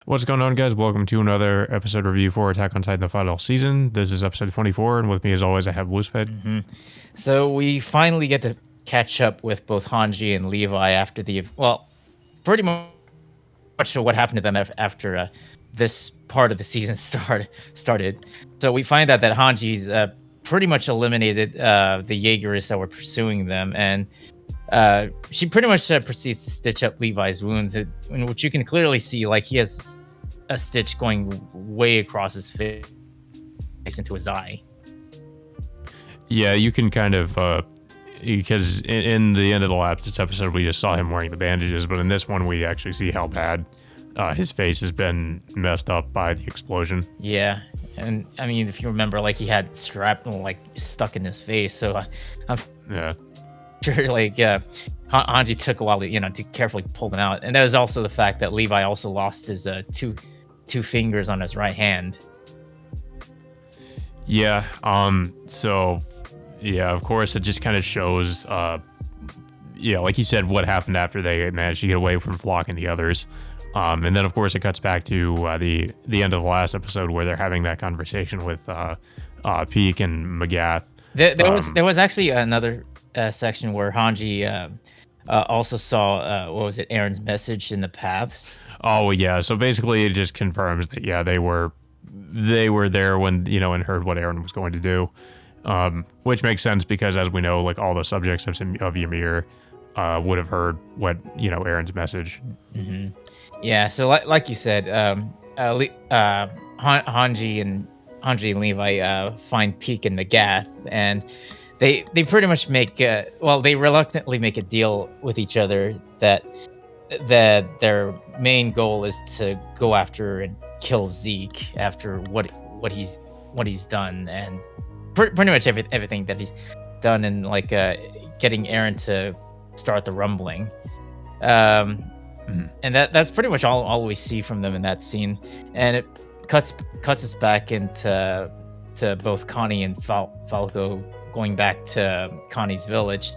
What's going on, guys? Welcome to another episode review for Attack on Titan: The Final Season. This is episode 24, and with me, as always, I have Bluesped. So we finally get to catch up with both Hanji and Levi after pretty much what happened to them after this part of the season started. So we find out that Hanji's pretty much eliminated the Jaegerists that were pursuing them, and she pretty much proceeds to stitch up Levi's wounds, in which you can clearly see like he has a stitch going way across his face into his eye. Yeah, you can kind of, because in the end of the last episode, we just saw him wearing the bandages, but in this one, we actually see how bad his face has been messed up by the explosion. Yeah, and I mean, if you remember, like he had shrapnel like stuck in his face, so I'm Yeah. sure like Hanji took a while to carefully pull them out, and that was also the fact that Levi also lost his two fingers on his right hand. Yeah. So, yeah, of course, it just kind of shows, like you said, what happened after they managed to get away from Flock and the others. And then, of course, it cuts back to the end of the last episode where they're having that conversation with Peak and Magath. There was actually another section where Hanji also saw what was it, Aaron's message in the paths. Oh yeah, so basically it just confirms that they were there when and heard what Aaron was going to do, which makes sense because as we know, like all the subjects of Ymir would have heard what Aaron's message. Mm-hmm. Yeah, so like you said, Hanji and Levi find Peak and Magath, and they pretty much they reluctantly make a deal with each other that their main goal is to go after and kill Zeke after what he's done, and pretty much everything that he's done, and like getting Aaron to start the rumbling. And that's pretty much all we see from them in that scene, and it cuts us back into both Connie and Falco going back to Connie's village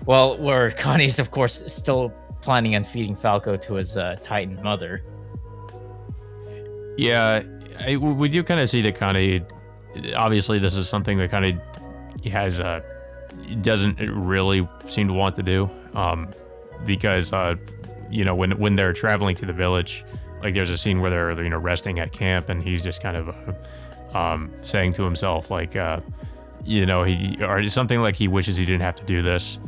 where Connie's of course still planning on feeding Falco to his Titan mother. Yeah, we do kind of see that Connie. Obviously, this is something that Connie has doesn't really seem to want to do, because when they're traveling to the village, like there's a scene where they're resting at camp, and he's just kind of saying to himself like or something like he wishes he didn't have to do this,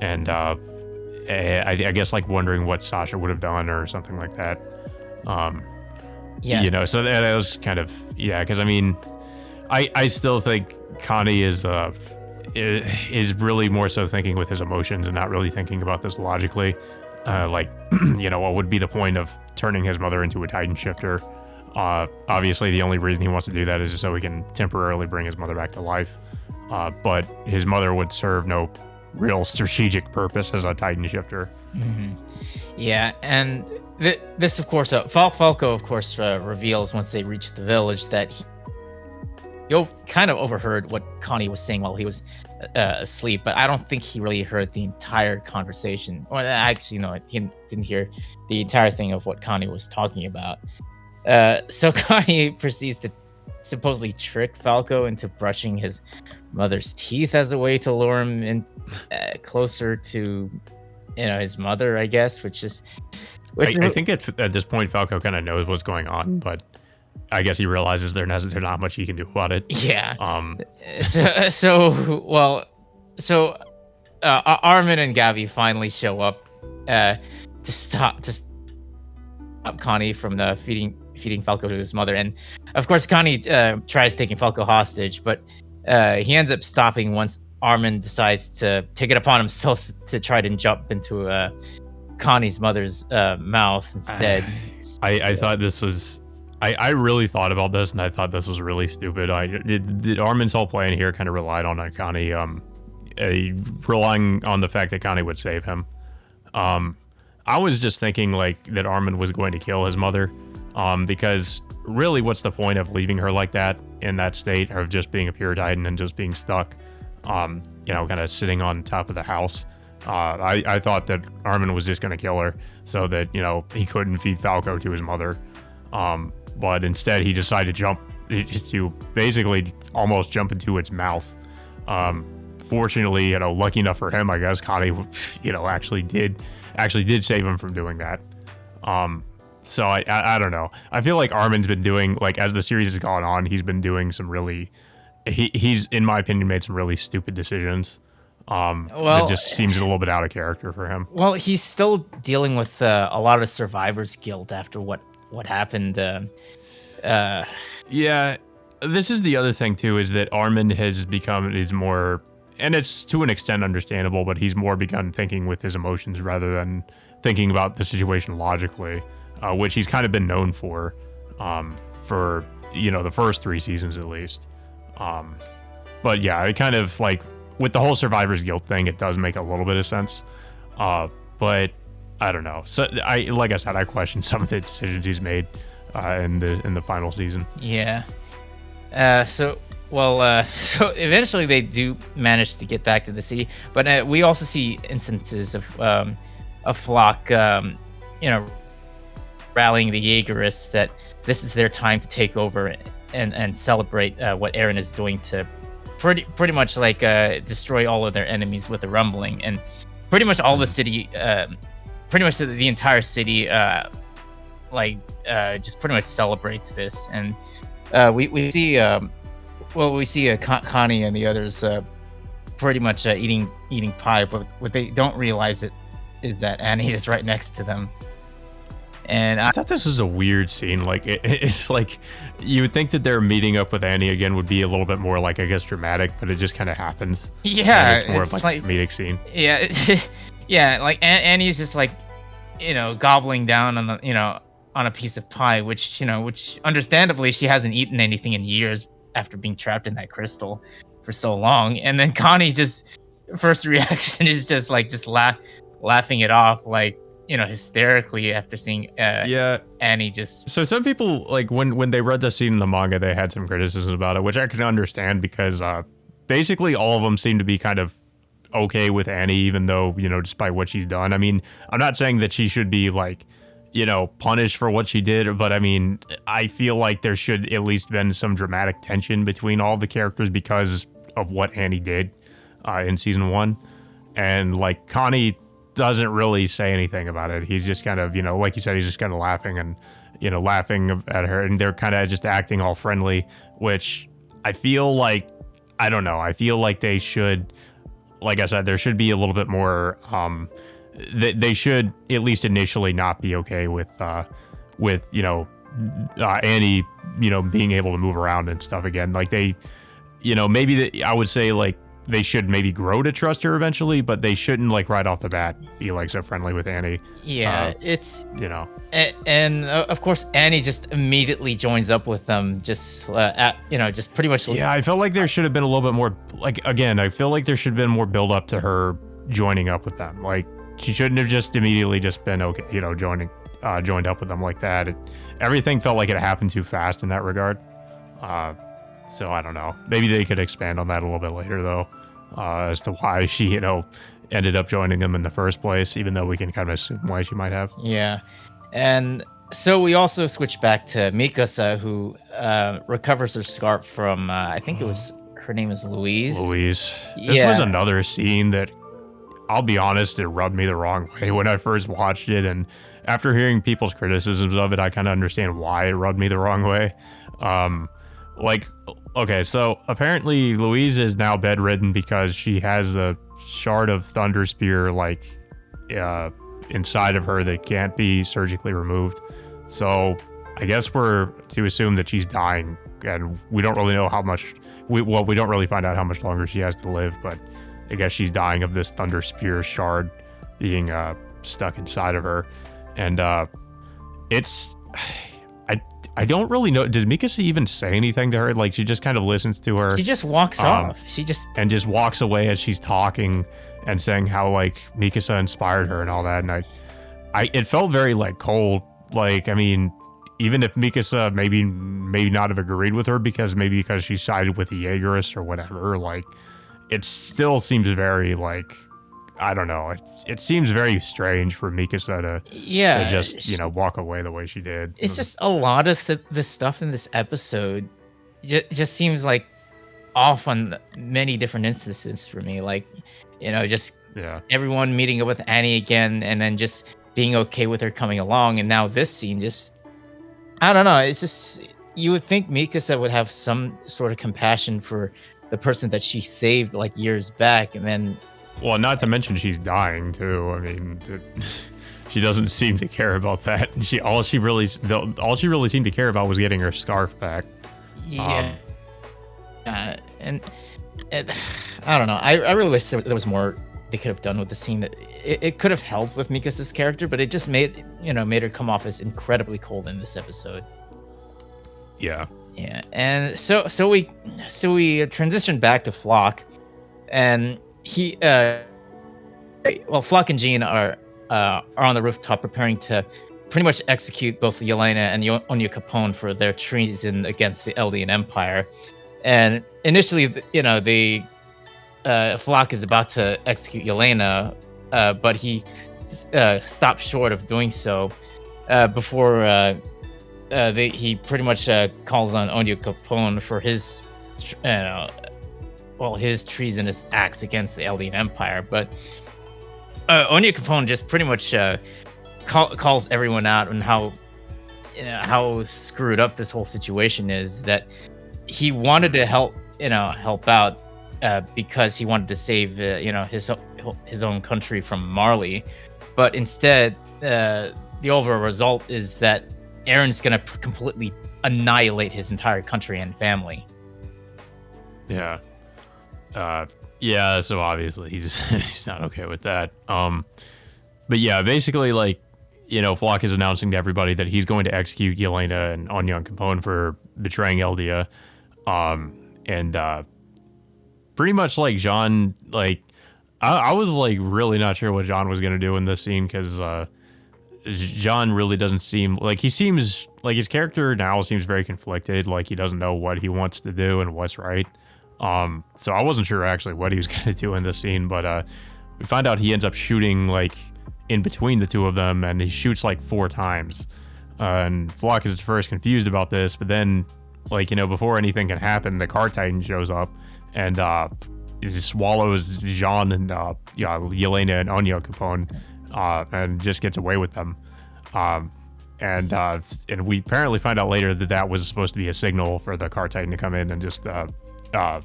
and I guess like wondering what Sasha would have done or something like that. So that was kind of because I mean, I still think Connie is really more so thinking with his emotions and not really thinking about this logically. What would be the point of turning his mother into a Titan shifter? Obviously, the only reason he wants to do that is so he can temporarily bring his mother back to life. But his mother would serve no real strategic purpose as a Titan shifter. Mm-hmm. Yeah, and this, of course, Falco, of course, reveals once they reach the village that he kind of overheard what Connie was saying while he was asleep, but I don't think he really heard the entire conversation. Or actually, no, he didn't hear the entire thing of what Connie was talking about. So Connie proceeds to supposedly trick Falco into brushing his mother's teeth as a way to lure him in closer to his mother, I guess, I think at this point Falco kind of knows what's going on, but I guess he realizes there's not much he can do about it. Yeah. So Armin and Gabi finally show up to stop Connie from the feeding Falco to his mother, and of course Connie tries taking Falco hostage, but he ends up stopping once Armin decides to take it upon himself to try to jump into Connie's mother's mouth instead. I thought this was. I really thought about this, and I thought this was really stupid. Did Armin's whole plan here kind of relied on Connie, relying on the fact that Connie would save him. I was just thinking like that Armin was going to kill his mother, because really, what's the point of leaving her like that in that state of just being a pure Titan and just being stuck, kind of sitting on top of the house? I thought that Armin was just going to kill her so that he couldn't feed Falco to his mother. But instead he decided to basically almost jump into its mouth. Fortunately, lucky enough for him, I guess Connie, actually did save him from doing that. So I don't know. I feel like Armin's been doing, like, as the series has gone on, he's been doing some really, he's in my opinion made some really stupid decisions. It just seems a little bit out of character for him. Well, he's still dealing with a lot of survivor's guilt after what happened. Yeah, this is the other thing too, is that Armin is more, and it's to an extent understandable, but he's more begun thinking with his emotions rather than thinking about the situation logically, which he's kind of been known for the first 3 seasons at least. But yeah, it kind of like with the whole survivor's guilt thing, it does make a little bit of sense. But I don't know. So like I said, I question some of the decisions he's made in the final season. Yeah. So eventually they do manage to get back to the city, but we also see instances of Flock, rallying the Jaegerists that this is their time to take over and celebrate what Eren is doing to pretty much like destroy all of their enemies with the rumbling, and pretty much all the city, pretty much the entire city, just pretty much celebrates this, and we see Connie and the others pretty much eating pie, but what they don't realize is that Annie is right next to them. And I thought this was a weird scene. Like it's like you would think that their meeting up with Annie again would be a little bit more like, I guess, dramatic, but it just kind of happens. Yeah, and it's more of like a comedic scene. Yeah, yeah. Like Annie's just like, gobbling down on on a piece of pie, which understandably she hasn't eaten anything in years after being trapped in that crystal for so long. And then Connie just first reaction is just laughing it off, like, hysterically after seeing Annie just. So some people, like, when they read the scene in the manga, they had some criticism about it, which I can understand because basically all of them seem to be kind of okay with Annie, even though, despite what she's done. I mean, I'm not saying that she should be like, punished for what she did, but I mean, I feel like there should at least been some dramatic tension between all the characters because of what Annie did in season 1. And like Connie doesn't really say anything about it. He's just kind of, like you said, he's just kind of laughing and, laughing at her, and they're kind of just acting all friendly, which I feel like, I don't know. I feel like they should, like I said, there should be a little bit more, they should at least initially not be okay with Annie, being able to move around and stuff again. Like they, maybe I would say like they should maybe grow to trust her eventually, but they shouldn't like right off the bat be like so friendly with Annie. Yeah, and of course Annie just immediately joins up with them, just pretty much. Yeah, I felt like there should have been a little bit more. Like again, I feel like there should have been more build up to her joining up with them. Like she shouldn't have just immediately just been okay, joined up with them like that. Everything felt like it happened too fast in that regard. So I don't know. Maybe they could expand on that a little bit later, though, as to why she, ended up joining them in the first place, even though we can kind of assume why she might have. Yeah. And so we also switch back to Mikasa, who recovers her scarf from, I think her name is Louise. This was another scene that, I'll be honest, it rubbed me the wrong way when I first watched it. And after hearing people's criticisms of it, I kind of understand why it rubbed me the wrong way. Okay, so apparently Louise is now bedridden because she has a shard of Thunder Spear, inside of her that can't be surgically removed. So I guess we're to assume that she's dying, and we don't really know how much, we don't really find out how much longer she has to live, but I guess she's dying of this Thunder Spear shard being stuck inside of her. And it's... I don't really know. Does Mikasa even say anything to her? Like, she just kind of listens to her. She just walks off. And just walks away as she's talking and saying how, like, Mikasa inspired her and all that. And it felt very, like, cold. Like, I mean, even if Mikasa maybe not have agreed with her because she sided with the Jaegerists or whatever, like, it still seems very, like, I don't know. It seems very strange for Mikasa to Yeah, just walk away the way she did. it's just a lot of the stuff in this episode just seems like off on many different instances for me. Like, just Yeah. everyone meeting up with Annie again and then just being okay with her coming along. And now this scene just, I don't know. It's just, you would think Mikasa would have some sort of compassion for the person that she saved like years back. And then, Well, not to mention she's dying too. I mean, she doesn't seem to care about that. All she really seemed to care about was getting her scarf back. yeah. And I don't know. I really wish there was more they could have done with the scene. That it could have helped with Mikasa's character, but it just made her come off as incredibly cold in this episode. Yeah. Yeah, and so we transitioned back to Flock, and Flock and Jean are on the rooftop preparing to pretty much execute both Yelena and Onya Capone for their treason against the Eldian Empire. And initially, the Flock is about to execute Yelena, but he stopped short of doing so before he pretty much calls on Onya Capone for his his treasonous acts against the Eldian Empire. But Onya Capone just pretty much calls everyone out on how screwed up this whole situation is. That he wanted to help out because he wanted to save his own country from Marley, but instead the overall result is that Aaron's gonna completely annihilate his entire country and family. Yeah. Yeah, so obviously he's not okay with that. But yeah, basically, like, Flock is announcing to everybody that he's going to execute Yelena and Onya Capone for betraying Eldia. And pretty much like Jean, like, I was like really not sure what Jean was gonna do in this scene, because Jean really doesn't seem like he seems like his character now seems very conflicted, like he doesn't know what he wants to do and what's right. So I wasn't sure actually what he was gonna do in this scene, but we find out he ends up shooting like in between the two of them, and he shoots like 4 times. And Flock is at first confused about this, but then, like, before anything can happen, the Car Titan shows up and he swallows Jean and Yelena and Onya Capone, and just gets away with them. And we apparently find out later that was supposed to be a signal for the Car Titan to come in and just I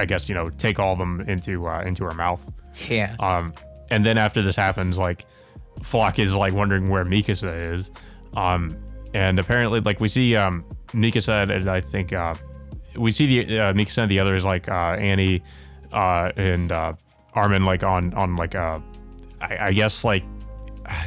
guess take all of them into her mouth. Yeah. And then after this happens, like, Flock is like wondering where Mikasa is. And apparently, like, we see Mikasa and I think we see the Mikasa and the others, like Annie and Armin, like on like I guess like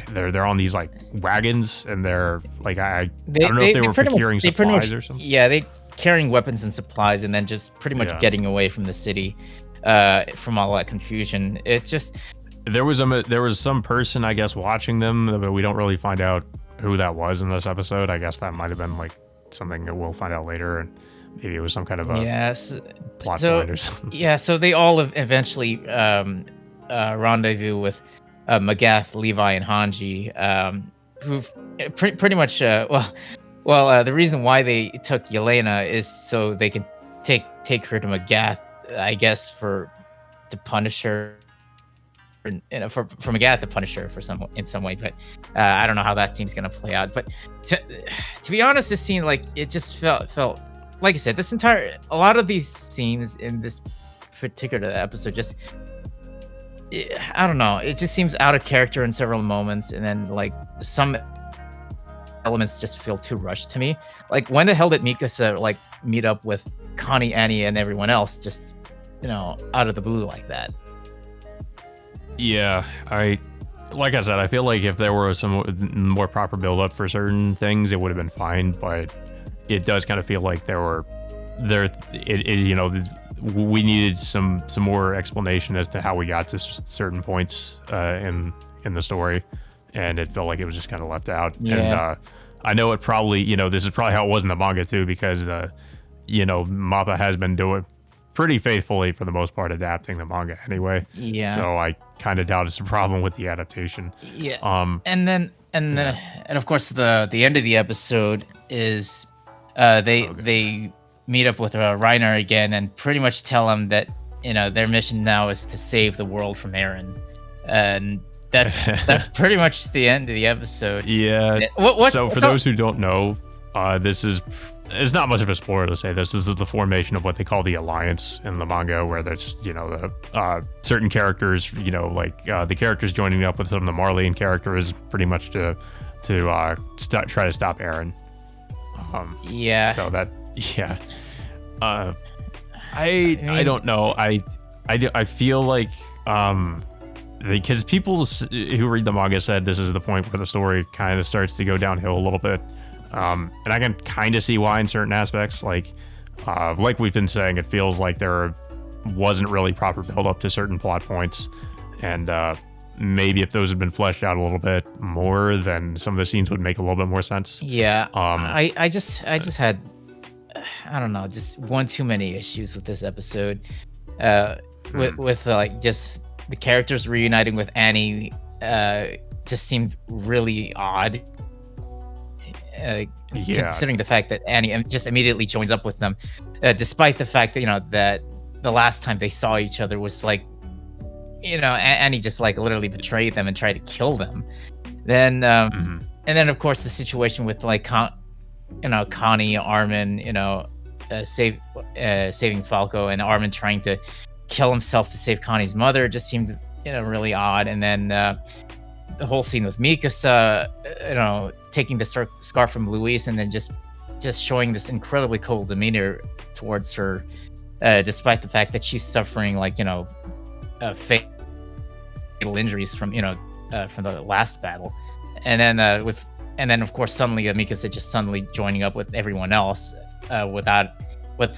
they're on these like wagons, and they're like I don't know if they were procuring supplies or something. Yeah, they carrying weapons and supplies, and then just pretty much getting away from the city from all that confusion. It's just there was some person, I guess, watching them, but we don't really find out who that was in this episode. I guess that might have been like something that we'll find out later, and maybe it was some kind of a plot point or something. Yeah, so they all eventually rendezvous with Magath, Levi, and Hanji, who've pretty much the reason why they took Yelena is so they can take her to Magath, I guess, to punish her. For Magath to punish her in some way, but I don't know how that scene's gonna play out. But to be honest, this scene, like, it just felt like I said, a lot of these scenes in this particular episode just, I don't know, it just seems out of character in several moments, and then like some elements just feel too rushed to me. Like, when the hell did Mikasa like meet up with Connie, Annie, and everyone else just out of the blue like that? Yeah, like I said, I feel like if there were some more proper build up for certain things, it would have been fine. But it does kind of feel like we needed some more explanation as to how we got to certain points in the story, and it felt like it was just kind of left out. Yeah. And I know it probably, this is probably how it was in the manga too, because Mappa has been pretty faithfully for the most part adapting the manga anyway. Yeah. So I kind of doubt it's a problem with the adaptation. Yeah. Um, And of course the end of the episode is they meet up with Reiner again and pretty much tell him that their mission now is to save the world from Eren, and that's pretty much the end of the episode. Yeah. So for those who don't know, it's not much of a spoiler to say this. This is the formation of what they call the Alliance in the manga, where there's the certain characters, like the characters joining up with some of the Marleyan characters, pretty much to try to stop Eren. Yeah. So that I don't know. I feel like because people who read the manga said this is the point where the story kind of starts to go downhill a little bit. And I can kind of see why in certain aspects, like we've been saying, it feels like there wasn't really proper build up to certain plot points, and maybe if those had been fleshed out a little bit more, then some of the scenes would make a little bit more sense. Yeah. I just had, I don't know, just one too many issues with this episode. With like just the characters reuniting with Annie, just seemed really odd. Considering the fact that Annie just immediately joins up with them, despite the fact that that the last time they saw each other was like, Annie just like literally betrayed them and tried to kill them. Then and then of course the situation with like Connie, Armin, saving Falco, and Armin trying to kill himself to save Connie's mother just seemed really odd. And then the whole scene with Mikasa, taking the scarf from Luis and then just showing this incredibly cold demeanor towards her, despite the fact that she's suffering like fatal injuries from the last battle. And then of course suddenly Mikasa just suddenly joining up with everyone else with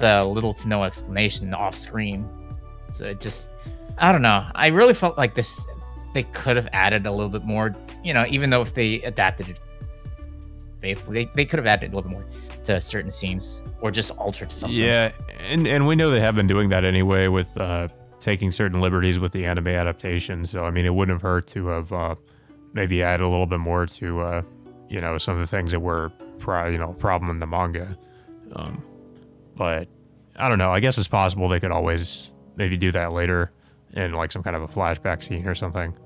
little to no explanation off screen. So it just, I don't know. I really felt like they could have added a little bit more, even though if they adapted it faithfully, they could have added a little bit more to certain scenes or just altered something. Yeah, and we know they have been doing that anyway with taking certain liberties with the anime adaptation. So I mean, it wouldn't have hurt to have maybe add a little bit more to some of the things that were problem in the manga. But I don't know. I guess it's possible they could always maybe do that later in like some kind of a flashback scene or something.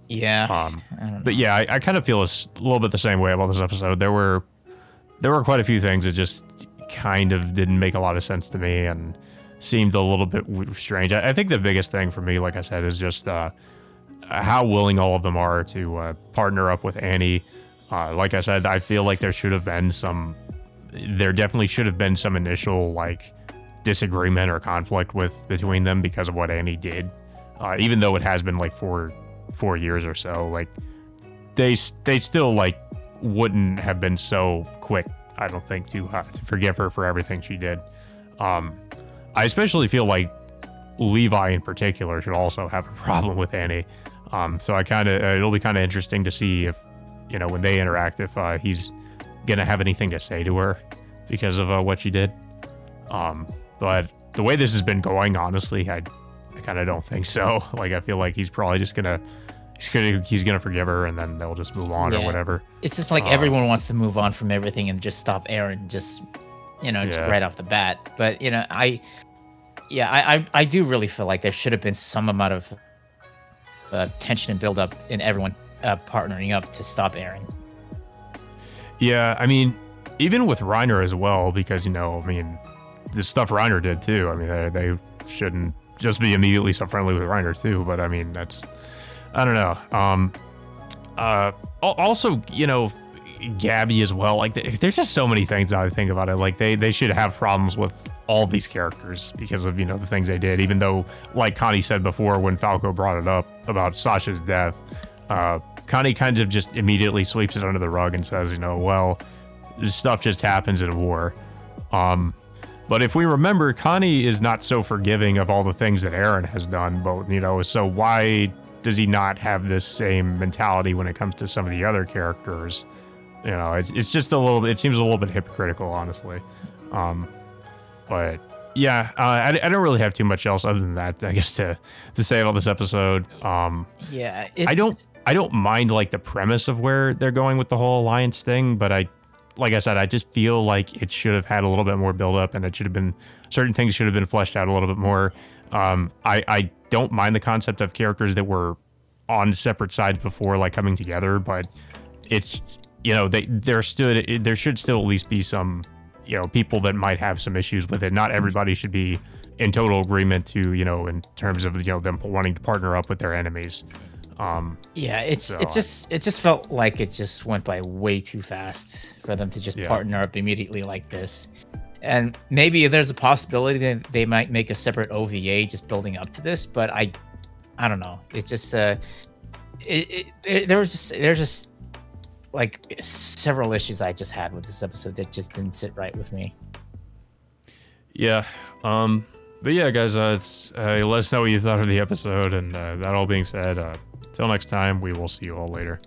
Yeah. I don't know. But yeah, I kind of feel a little bit the same way about this episode. There were quite a few things that just kind of didn't make a lot of sense to me and seemed a little bit strange. I think the biggest thing for me, like I said, is just how willing all of them are to partner up with Annie. Like I said, I feel like there definitely should have been some initial like disagreement or conflict between them because of what Annie did. Even though it has been like 4 years or so, like they still like wouldn't have been so quick, I don't think, to forgive her for everything she did. I especially feel like Levi in particular should also have a problem with Annie. So it'll be kind of interesting to see if, when they interact, if he's gonna have anything to say to her because of what she did. But the way this has been going, honestly, I kind of don't think so. Like, I feel like he's probably just gonna forgive her and then they'll just move on or whatever. It's just like everyone wants to move on from everything and just stop Eren, just right off the bat. But I do really feel like there should have been some amount of tension and build up in everyone partnering up to stop Eren. Yeah, I mean, even with Reiner as well, because the stuff Reiner did too. I mean, they shouldn't just be immediately so friendly with Reiner too. But I mean, that's, I don't know. Also, Gabby as well. Like, there's just so many things now I think about it. Like, they should have problems with all of these characters because of the things they did. Even though, like Connie said before, when Falco brought it up about Sasha's death, Connie kind of just immediately sweeps it under the rug and says, well, stuff just happens in war. But if we remember, Connie is not so forgiving of all the things that Eren has done, but, so why does he not have this same mentality when it comes to some of the other characters? It's just a little bit, it seems a little bit hypocritical, honestly. But yeah, I don't really have too much else other than that, I guess, to say about this episode. Yeah, I don't mind like the premise of where they're going with the whole alliance thing, but like I said, I just feel like it should have had a little bit more build up, and it should have been certain things should have been fleshed out a little bit more. I don't mind the concept of characters that were on separate sides before like coming together, but it's there should still at least be some people that might have some issues with it. Not everybody should be in total agreement to in terms of them wanting to partner up with their enemies. Yeah, it just felt like it just went by way too fast for them to just partner up immediately like this. And maybe there's a possibility that they might make a separate OVA just building up to this, but I don't know. It's just there's just like several issues I just had with this episode that just didn't sit right with me. Yeah. But yeah, guys, let us know what you thought of the episode. And that all being said, till next time, we will see you all later.